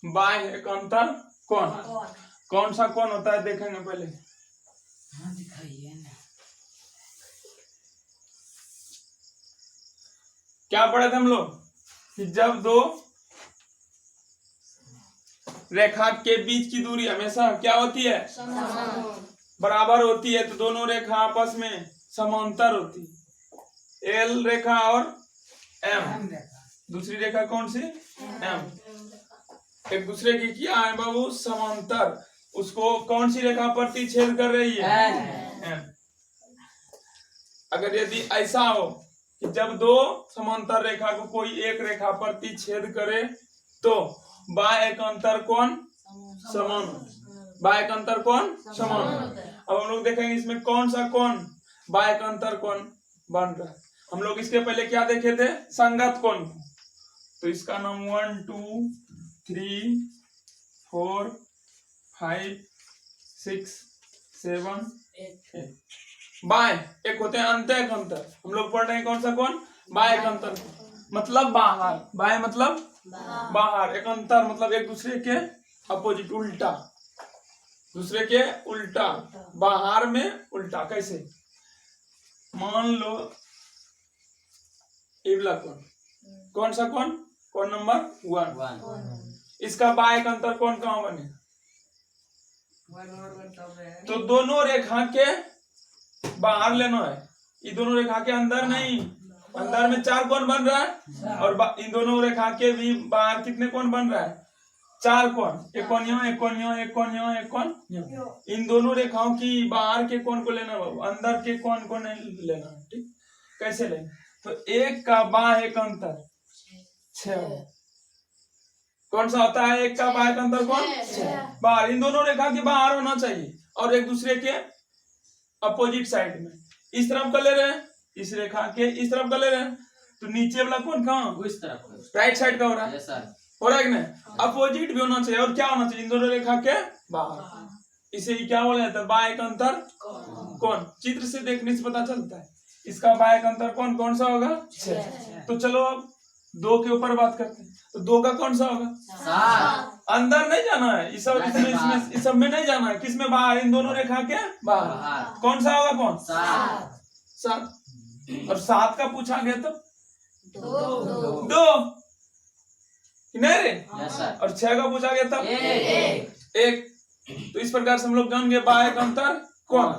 बाह्य एकांतर कोण। कौन सा कोण होता है देखेंगे पहले। हाँ दिखाइए ना। क्या पढ़े थे हम लोग कि जब दो रेखा के बीच की दूरी हमेशा क्या होती है, बराबर होती है, तो दोनों रेखा आपस में समांतर होती है। एल रेखा और एम, दूसरी रेखा कौन सी, एम, एक दूसरे की क्या है बाबू, समांतर। उसको कौन सी रेखा प्रतिच्छेद कर रही है, एम। अगर यदि ऐसा हो कि जब दो समांतर रेखा को कोई एक रेखा प्रतिच्छेद करे तो बाह्य एकांतर कोण समान, बाह्य एकांतर कोण समान। अब हम लोग देखेंगे इसमें कौन सा कोण बाह्य एकांतर कोण बन रहा है। हम लोग इसके पहले क्या देखे थे, संगत कोण। तो इसका नाम 1 2 3 4 5 6 7 8। बाह्य एक होते हैं अंत एकांतर। हम लोग पढ़ रहे हैं कौन सा कोण, बाह्य एकांतर मतलब बाहर, बाह्य मतलब बाहर, एकांतर मतलब एक दूसरे के अपोजिट, उल्टा, दूसरे के उल्टा, बाहर में उल्टा। कैसे, मान लो इबला कोण, कौन सा कोण, कोण नंबर 1, इसका बाह्य एकांतर कोण कहां बने, तो दोनों रेखा के बाहर लेना है, ये दोनों रेखा के अंदर नहीं। अंदर में 4 कोण बन रहा है और इन दोनों रेखा के भी बाहर कितने कोण बन रहा है, 4 कोण, एक कोण यहाँ, एक कोण यहाँ, एक कोण यहाँ, एक कोण यहाँ। इन दोनों रेखाओं की बाहर के कोण को लेना बाबू, अंदर के कोण को नहीं लेना। ठीक, कैसे लेना, तो एक का बाह्य एकांतर 6, कौन सा होता है एक का बाह्य एकांतर कोण 6, बाहर, इन दोनों रेखा के बाहर होना चाहिए और एक दूसरे के अपोजिट साइड में। इस तरफ का ले रहे हैं, इस रेखा के इस तरफ का ले रहे हैं, तो नीचे वाला कोण कहाँ, इस तरफ, राइट साइड का हो रहा है, हो रहा है कि नहीं। अपोजिट भी होना चाहिए और क्या होना चाहिए, इन दोनों रेखा के बाहर। इसे क्या बोला जाता है, बाह्य एकांतर कोण। चित्र से देखने से पता चलता है इसका बाह्य एकांतर कोण कौन सा होगा, 6। तो चलो अब 2 के ऊपर बात करते हैं, तो 2 का कौन सा होगा, 7। अंदर नहीं जाना है, इस सब में नहीं जाना है, किसमें बाहर, इन दोनों रेखा के बाहर। कौन सा होगा, कौन 7। और 7 का पूछा गया तो 2 नहीं रे, और 6 का पूछा गया तब 1। तो इस प्रकार से हम लोग जान गए बाह्य एकांतर कोण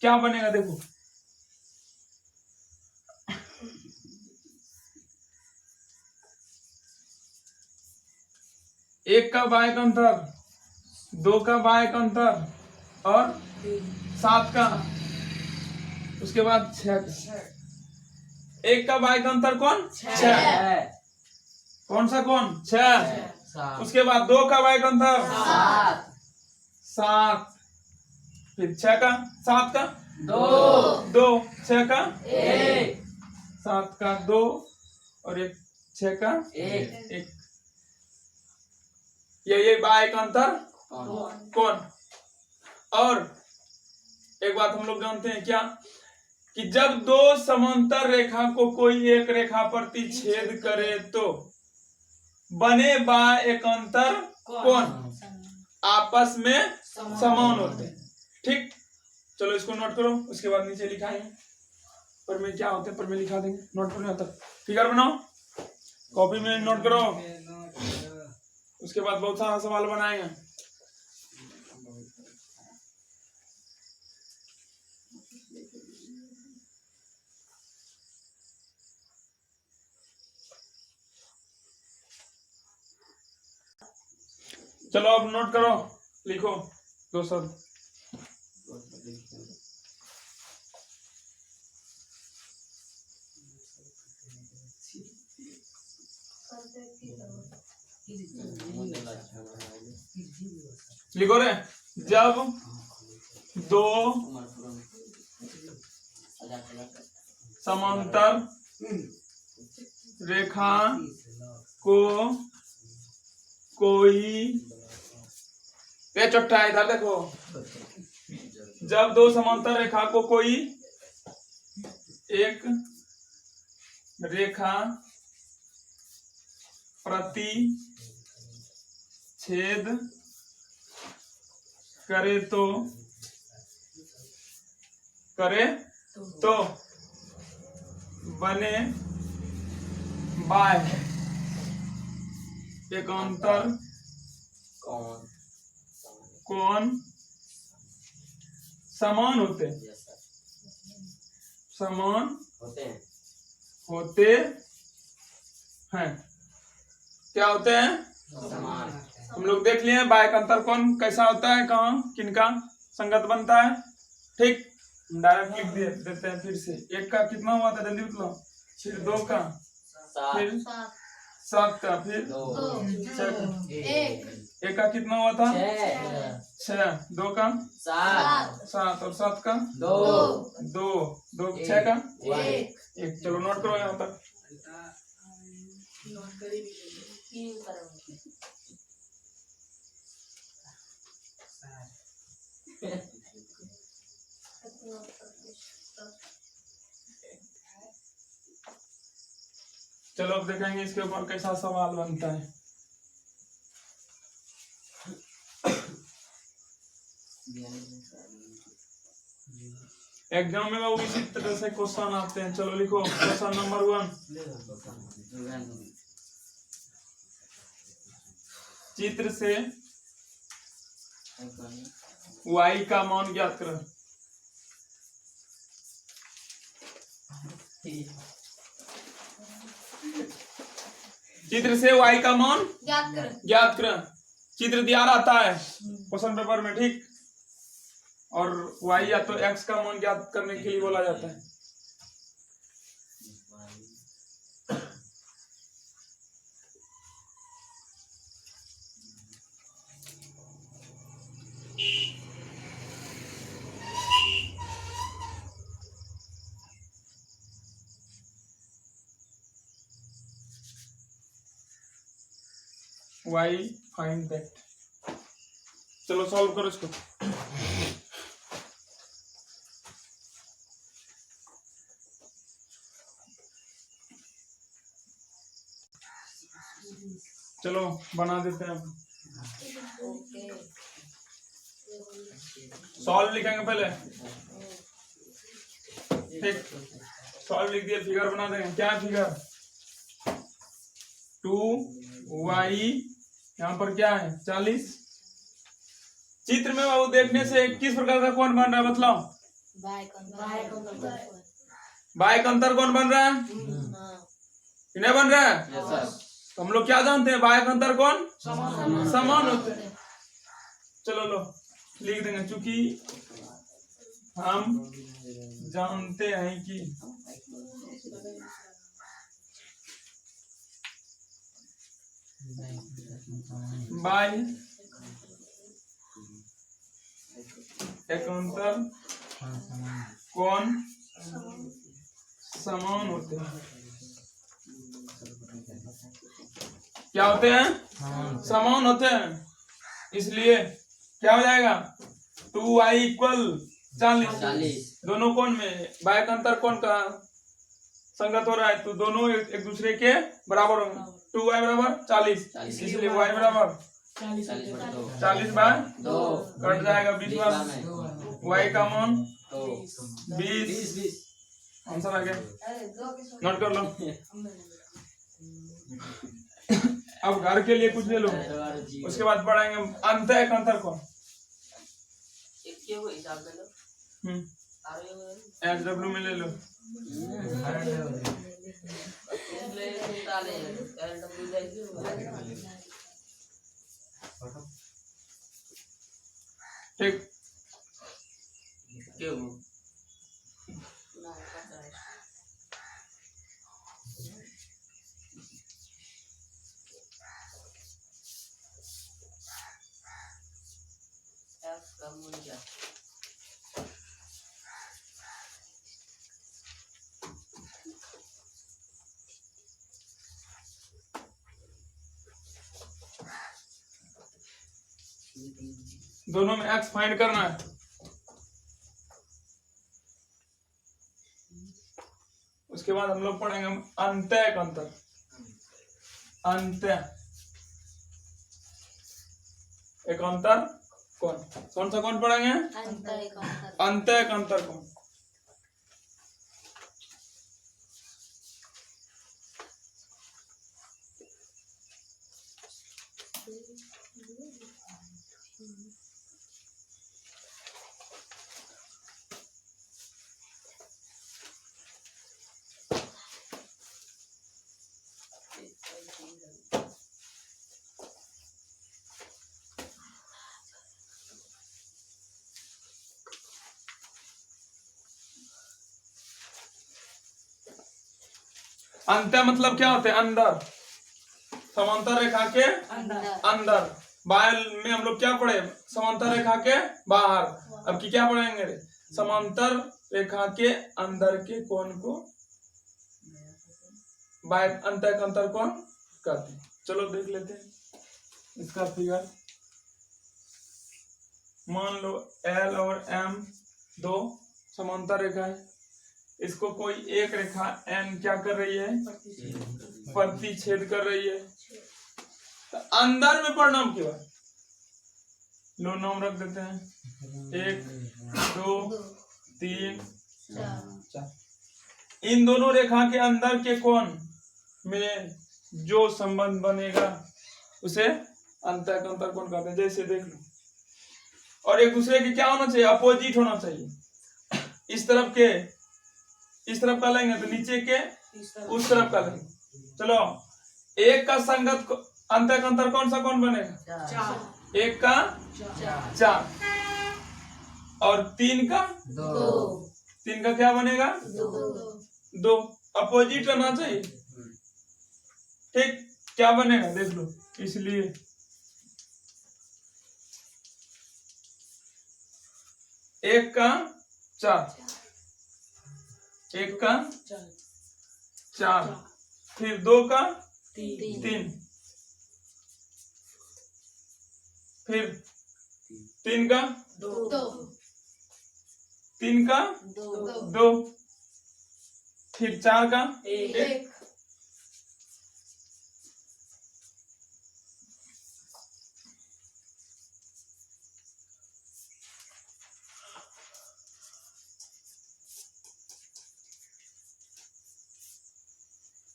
क्या बनेगा। देखो एक का बाह्य एकांतर, 2 का बाह्य एकांतर और 7 का, उसके बाद 6 का। एक का बाह्य एकांतर कोण 6, कौन सा कोण 6, उसके बाद 2 का बाह्य एकांतर 7, फिर 6 का, 7 का 2, 6 का 1, 7 का 2 और 6 का 1। ये बाह्य एकांतर कोण। और एक बात हम लोग जानते हैं क्या, कि जब 2 समांतर रेखा को कोई एक रेखा प्रतिच्छेद करे तो बने बाह्य एकांतर कोण आपस में समान होते हैं। ठीक, चलो इसको नोट करो, उसके बाद नीचे लिखा है पर में क्या होते हैं, पर में लिखा देंगे, नोट करो यहाँ तक, फिगर बनाओ, कॉपी में नोट करो, उसके बाद बहुत सारा सवाल बनाएंगे। चलो अब नोट करो, लिखो 2 शब्द। लिखो रे, जब 2 समांतर रेखा को कोई, ये चौथा है, इधर देखो, जब 2 समांतर रेखा को कोई एक रेखा प्रतिच्छेद छेद करे तो बने बाय एकांतर कौन समान होते हैं। क्या होते हैं? हम लोग देख लिए बाय का अंतर कौन कैसा होता है, कहाँ किनका संगत बनता है। ठीक, डायरेक्ट लिख देते हैं फिर से। एक का कितना हुआ था जल्दी बताओ, फिर दो का, फिर सात का, फिर छह का, एक का कितना हुआ था 6, दो का 7 और 7 का 2 6 का 1। चलो नोट करो यहाँ तक। चलो अब देखेंगे इसके ऊपर कैसा सवाल बनता है। एग्जाम में वो इसी तरह से क्वेश्चन आते हैं। चलो लिखो क्वेश्चन नंबर 1। चित्र से y का मान ज्ञात करो। चित्र से y का मान ज्ञात करें। चित्र दिया रहता है क्वेश्चन पेपर में, ठीक। और y या तो x का मान ज्ञात करने के लिए बोला जाता है। y find that. चलो सॉल्व करो इसको। चलो बना देते हैं। सॉल्व लिखेंगे पहले, ठीक। सॉल्व लिख दिया, फिगर बना देंगे। क्या फिगर? 2y यहाँ पर क्या है 40। चित्र में वो देखने से किस प्रकार का कौन बन रहा है बतलाओ। बाय का अंतर कौन बन रहा है? नहीं बन रहा है। तो हम लोग क्या जानते हैं, बाय का अंतर कौन समान होते हैं। चलो लो लिख देंगे, क्योंकि हम जानते हैं कि बाय एकांतर कौन समान होते हैं। क्या होते हैं? समान होते हैं। इसलिए क्या हो जाएगा 2y इक्वल 40। दोनों कोण में बाय का अंतर कौन का संगत हो रहा है, तो दोनों एक दूसरे के बराबर होंगे। 2y बराबर 40, इसलिए y बराबर 40/2 कट जाएगा 20 y का मान 20। आंसर आ गया, नोट कर लो। अब घर के लिए कुछ ले लो, उसके बाद पढ़ाएंगे अंत एकांतर कौन। SW में ले लो। ठीक, दोनों में x फाइंड करना है। उसके बाद हम लोग पढ़ेंगे अंत्य एकांतर। अंत्य एकांतर कोण। कौन सा कोण पढ़ेंगे? अंत एकांतर कोण। अंत मतलब क्या होते हैं? अंदर। समांतर रेखा के अंदर। बाहर में हम लोग क्या पढ़े? समांतर रेखा के बाहर। अब की क्या पढ़ेंगे? समांतर रेखा के अंदर के कोण को अंत एकांतर कोण कहते हैं। चलो देख लेते हैं इसका फिगर। मान लो L और M दो समांतर रेखा है। इसको कोई एक रेखा N क्या कर रही है? प्रतिच्छेद कर रही है। तो अंदर में परिणाम क्यों है? लो नाम रख देते हैं 1 2 3 4। इन दोनों रेखा के अंदर के कोण में जो संबंध बनेगा उसे अंत एकांतर कोण कहते हैं। जैसे देख लो, और एक दूसरे के क्या होना चाहिए? अपोजिट होना चाहिए। इस तरफ का लेंगे तो नीचे के उस तरफ का लेंगे। चलो, एक का संगत अंत एकांतर कौन सा कोण बनेगा? एक का 4 और 3 का 2। 3 का क्या बनेगा? 2। अपोजिट रहना चाहिए। ठीक, क्या बनेगा देख लो। इसलिए एक का 4, एक का 4, फिर 2 का 3, फिर 3 का 3 का 2, फिर 4 का 1।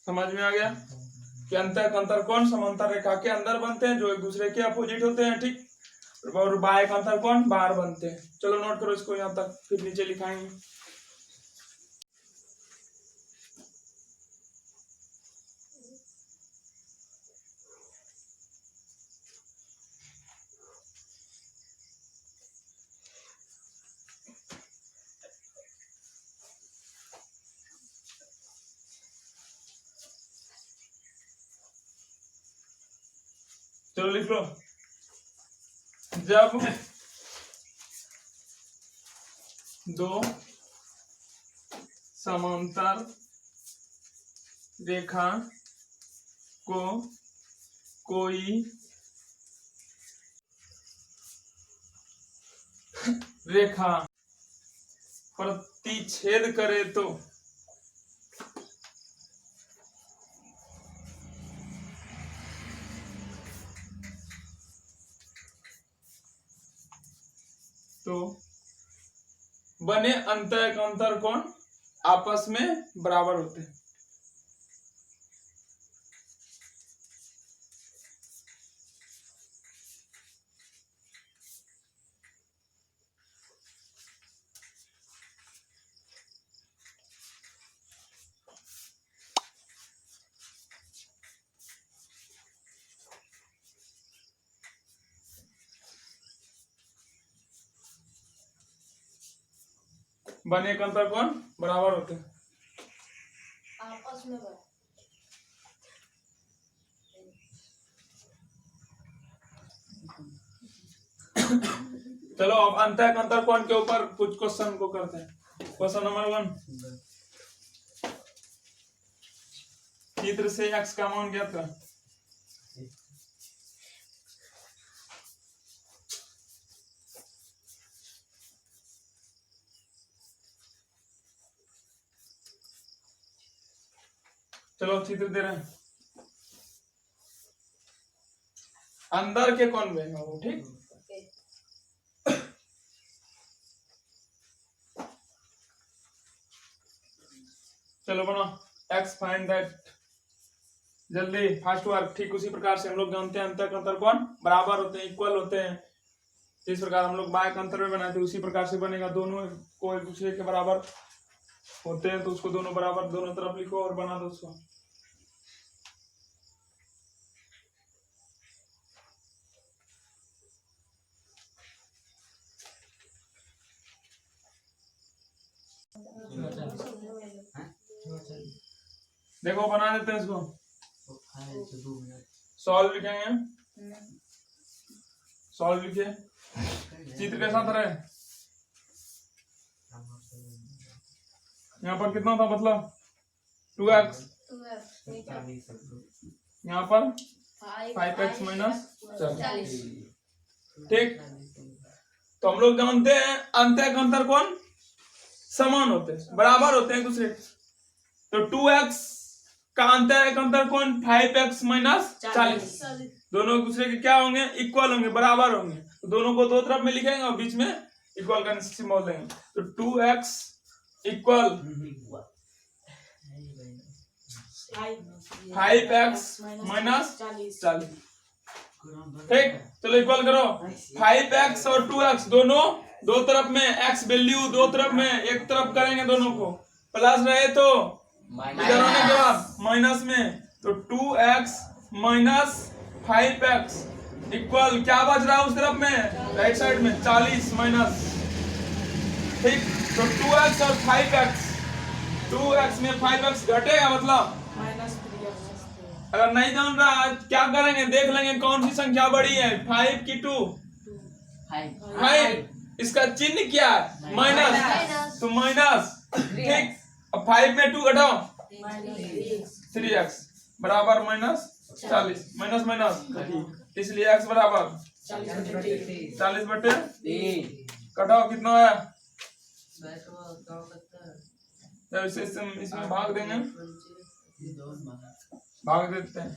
समझ में आ गया कि अंत एकांतर कोण समांतर रेखा के अंदर बनते हैं जो एक दूसरे के अपोजिट होते हैं। ठीक, और बाह्य एकांतर कोण बाहर बनते हैं। चलो नोट करो इसको यहाँ तक, फिर नीचे लिखाएंगे। चलो लिख लो। जब दो समांतर रेखा को कोई रेखा प्रतिच्छेद करे तो बने अंत एकांतर कोण आपस में बराबर होते हैं। बने एकांतर कोण बराबर होते हैं आपस में। चलो अब अंत एकांतर कोण के ऊपर कुछ क्वेश्चन को करते हैं। क्वेश्चन नंबर 1, चित्र से x का मान ज्ञात कर। चलो चित्र दे रहे हैं, अंदर के कोण में हो। ठीक, चलो बनो x फाइंड दैट, जल्दी फास्ट वर्क। ठीक उसी प्रकार से हम लोग जानते हैं अंतर अंतर कोण बराबर होते हैं, इक्वल होते हैं। जिस प्रकार हम लोग बाय का अंतर में बनाए थे उसी प्रकार से बनेगा। दोनों को एक दूसरे के बराबर होते हैं तो उसको दोनों बराबर दोनों तरफ लिखो और बना दो उसको। देखो बना देते हैं इसको, सॉल्व लिखेंगे। सॉल्व लिखिए, चित्र कैसा था रहे? यहाँ पर कितना था मतलब 2x, यहाँ पर 5x माइनस 40। ठीक, तो हम लोग जानते हैं अंतर का अंतर कोण समान होते हैं, बराबर होते हैं एक दूसरे। तो 2x का अंतर कोण 5x माइनस 40, दोनों एक दूसरे के क्या होंगे? इक्वल होंगे, बराबर होंगे। तो दोनों को दो तरफ में लिखेंगे और बीच में इक्वल का सिंबल देंगे। तो 2x इक्वल 5x माइनस 40। ठीक, चलो इक्वल करो। 5x और 2x दोनों दो तरफ में x वैल्यू दो तरफ में, एक तरफ करेंगे दोनों को, प्लस रहे तो इधर होने के बाद माइनस में। तो 2x माइनस 5x इक्वल क्या बच रहा है उस तरफ में? राइट साइड में 40 माइनस। ठीक, तो 2x और 5x, 2x में 5x घटेगा मतलब माइनस। अगर नहीं जान रहा क्या करेंगे, देख लेंगे कौन सी संख्या बड़ी है, 5 की 2? 5। इसका चिन्ह क्या है? माइनस, तो माइनस। ठीक, अब 5 में 2 घटाओ 3x बराबर माइनस 40, माइनस माइनस, इसलिए x बराबर 40 बटे 3। घटाओ कितना आया? जब इसे इसमें भाग देंगे, भाग देते हैं।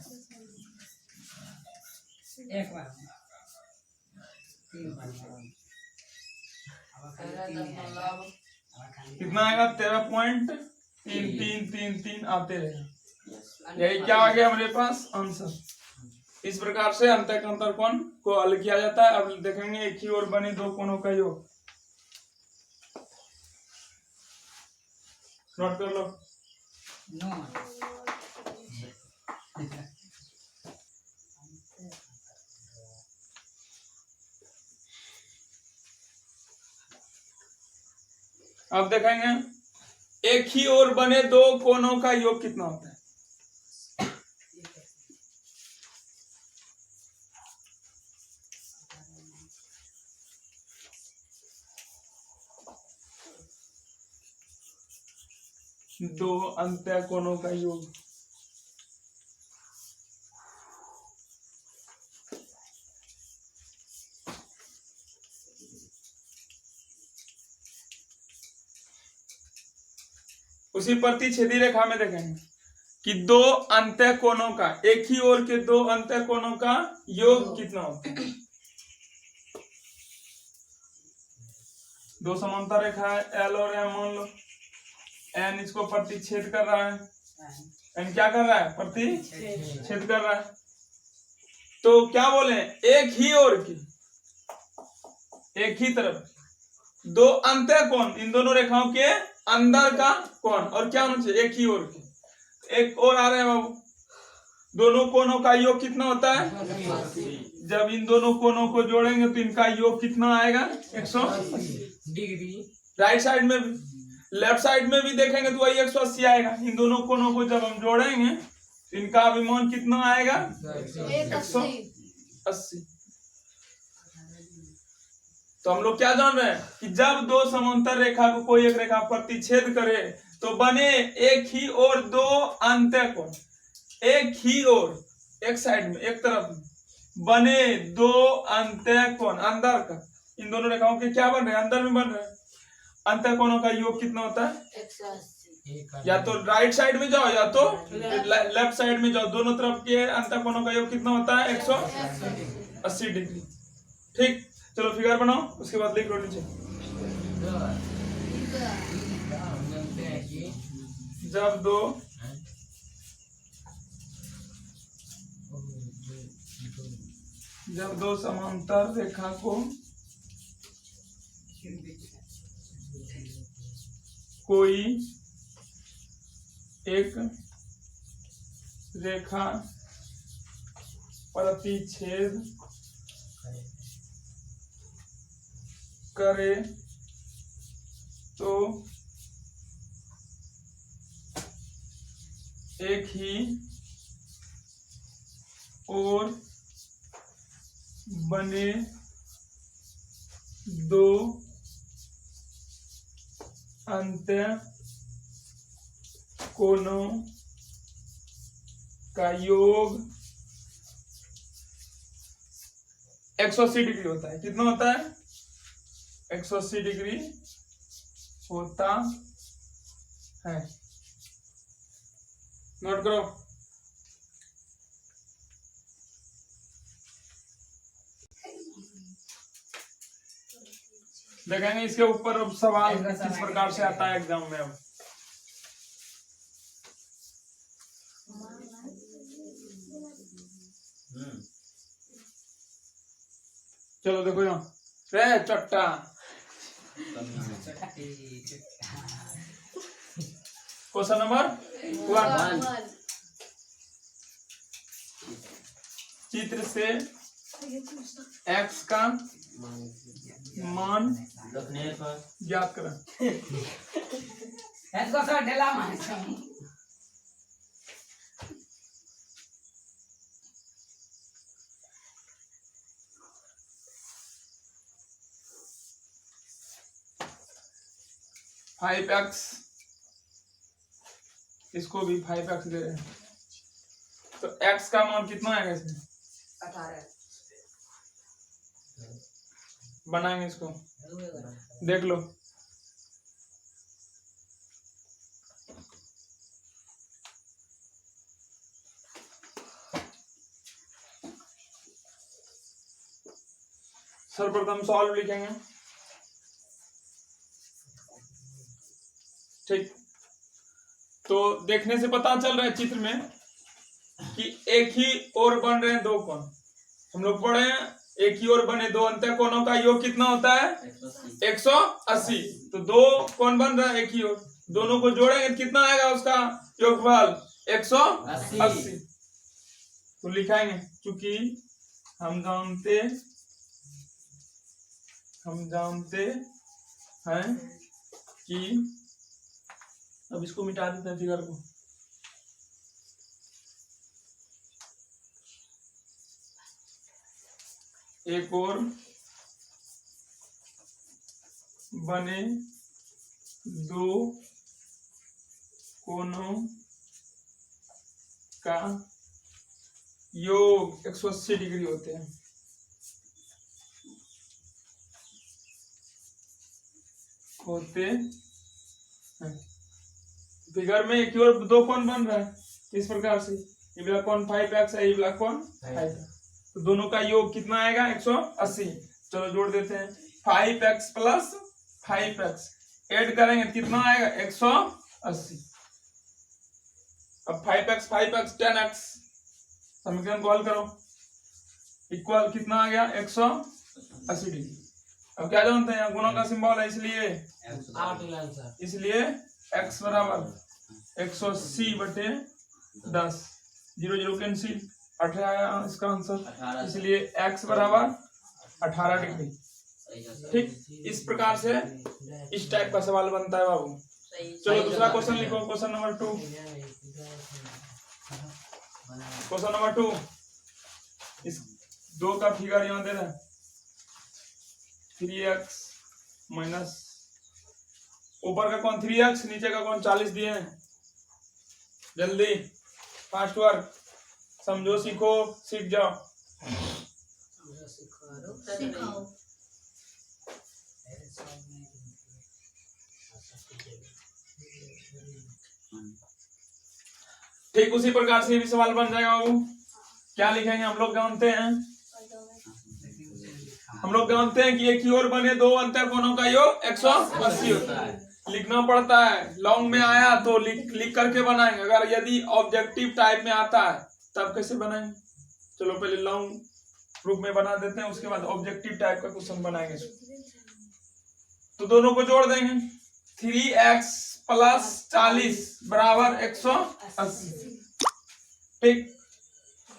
कितना आएगा? 13.3333 आते रहे। यही क्या आ गया हमारे पास आंसर। इस प्रकार से अंतर का अंतर कोण को हल किया जाता है। अब देखेंगे एक ही ओर बने दो कोणों का योग। नोट कर लो। अब देखेंगे एक ही ओर बने दो कोणों का योग कितना होता है। दो अंत्य कोणों का योग। उसी प्रतिच्छेदी रेखा में देखेंगे कि दो अंत्य कोणों का, एक ही ओर के दो अंत्य कोणों का योग कितना होता है। दो समांतर रेखा है L और M, मान लो N इसको प्रतिच्छेद कर रहा है, N क्या कर रहा है? प्रतिच्छेद कर रहा है। तो क्या बोले? एक ही ओर की, एक ही तरफ दो अंत्य कोण, इन दोनों रेखाओं के अंदर का कोण, और क्या होना चाहिए? एक ही ओर के। एक और आ रहे हैं बाबू, दोनों कोणों का योग कितना होता है? जब इन दोनों कोणों को जोड़ेंगे तो इनका योग कितना आएगा? 180 डिग्री। राइट साइड में भी, लेफ्ट साइड में भी देखेंगे तो वही 180 आएगा। इन दोनों कोणों को जब हम जोड़ेंगे तो इनका अभिमान कितना आएगा? 180। तो हम लोग क्या जान रहे हैं कि जब दो समांतर रेखा को कोई एक रेखा प्रतिच्छेद करे तो बने एक ही ओर दो अंत्य कोण, एक ही ओर, एक साइड में, एक तरफ में बने दो अंत्य कोण अंदर का। इन दोनों रेखाओं के क्या बन रहे हैं? अंदर में बन रहे हैं। अंत्य कोणों का योग कितना होता है? 180। या तो राइट साइड में जाओ या तो लेफ्ट साइड में जाओ, दोनों तरफ के अंत्य कोणों का योग कितना होता है? 180 डिग्री। ठीक, चलो फिगर बनाओ, उसके बाद लिख लो नीचे। जब दो समांतर रेखा को कोई एक रेखा प्रतिच्छेद करे तो एक ही और बने दो अंत्य कोणों का योग 180 डिग्री होता है। कितना होता है? 180 डिग्री होता है। नोट करो। देखेंगे इसके ऊपर अब सवाल किस प्रकार से आता है एग्जाम में। अब चलो देखो यहाँ रे चट्टा क्वेश्चन नंबर 1। चित्र से x का मान ज्ञात करें। फाइव एक्स, इसको भी 5x दे रहे हैं, तो x का मान कितना आएगा इसमें? 18। बनाएंगे इसको, देख लो। सर्वप्रथम सॉल्व लिखेंगे, ठीक। तो देखने से पता चल रहा है चित्र में कि एक ही ओर बन रहे हैं दो कोण। हम लोग पढ़े हैं एक ही ओर बने दो अंतः कोणों का योग कितना होता है? 180। तो दो कोण बन रहा है एक ही ओर, दोनों को जोड़ेंगे कितना आएगा उसका योगफल? 180। तो लिखाएंगे, क्योंकि हम जानते हैं कि, अब इसको मिटा देते हैं फिगर को। एक और बने दो कोणों का योग 180 डिग्री होते हैं। फिगर में एक और दो कोण बन रहा है इस प्रकार से, ये वाला कोण 5x है, ये वाला कोण 5, तो दोनों का योग कितना आएगा? 180। चलो जोड़ देते हैं, 5x प्लस 5x ऐड करेंगे कितना आएगा? 180। अब 5x 10x समीकरण को हल करो, इक्वल कितना आ गया? 180 डिग्री। अब क्या जानते हैं, यहाँ गुणा का सिंबल है, इसलिए x बराबर 180/10, 0 0 कैंसिल, 18 इसका आंसर, इसलिए x बराबर 18 डिग्री। ठीक, इस प्रकार से इस टाइप का सवाल बनता है बाबू। चलो दूसरा क्वेश्चन लिखो, क्वेश्चन नंबर 2। क्वेश्चन नंबर 2, इस दो का फिगर यहाँ दे रहा है, 3x माइनस, ऊपर का कौन 3x, नीचे का कौन 40 दिए हैं। जल्दी फास्ट वर्क, समझो, सीखो, सीख जाओ। सिखाओ। ठीक उसी प्रकार से भी सवाल बन जाएगा बाबू। क्या लिखेंगे? हम लोग जानते हैं कि एक ही ओर बने दो अंतर कोणों का योग 180 होता है। लिखना पड़ता है। लॉन्ग में आया तो लिख करके बनाएंगे। अगर यदि ऑब्जेक्टिव टाइप में आता है तब कैसे बनाएंगे? चलो पहले लॉन्ग रूप में बना देते हैं, उसके बाद ऑब्जेक्टिव टाइप का क्वेश्चन बनाएंगे। तो दोनों को जोड़ देंगे। 3x प्लस 40 बराबर 180। ठीक,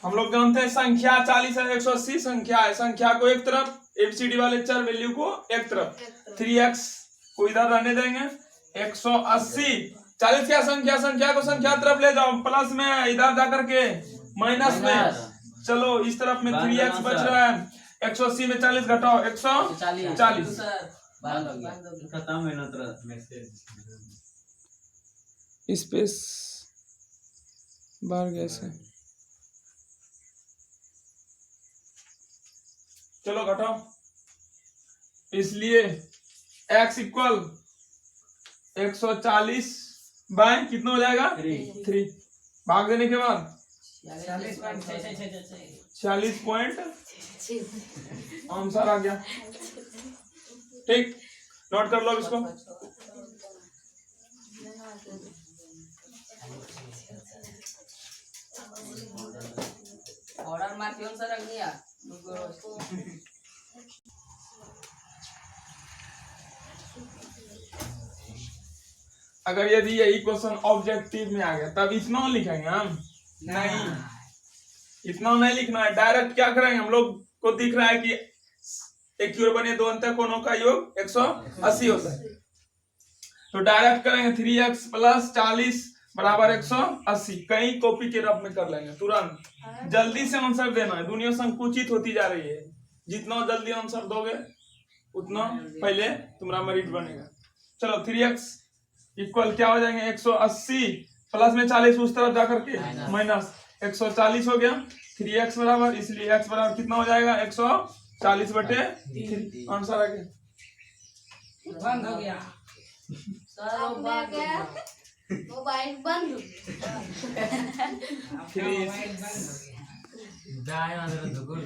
हम लोग जानते हैं संख्या 40 है, 180 संख्या है। संख्या को एक तरफ, एबीसीडी वाले चर वैल्यू को एक तरफ। 3x को इधर रहने देंगे। 180 40 क्या संख्या, संख्या को संख्या तरफ ले जाओ, प्लस में इधर जाकर के माइनस में। चलो इस तरफ में 3x बच रहा है। 180 में 40 घटाओ, 140। खत्म है ना स्पेस बाहर गया से। चलो घटाओ, इसलिए x इक्वल 140 बाय कितना हो जाएगा 3। भाग देने के बाद 46 पॉइंट आंसर आ गया। ठीक, नोट कर लो इसको। ऑर्डर मार क्यों सर रख दिया? अगर यदि यही क्वेश्चन ऑब्जेक्टिव में आ गया तब इतना लिखेंगे हम? नहीं, इतना नहीं लिखना है। डायरेक्ट क्या करेंगे, हम लोग को दिख रहा है कि एक की ओर बने दो अंतर कोणों का योग 180 होता है, तो डायरेक्ट करेंगे 3x प्लस 40 बराबर 180। कहीं कॉपी के रफ में कर लेंगे तुरंत। जल्दी से आंसर देना है, दुनिया संकुचित होती जा रही है। जितना जल्दी आंसर दोगे उतना पहले तुम्हारा मेरिट बनेगा। चलो 3x इक्वल क्या हो जाएंगे 180 प्लस में 40 उस तरफ जाकर के माइनस 140 हो गया। 3x बराबर, इसलिए x बराबर कितना हो जाएगा 140 बटे 3। आंसर आ गया। बंद हो गया सर, वो आपने बंद हो क्या गया। मोबाइल बंद। 3 बंद हो गया।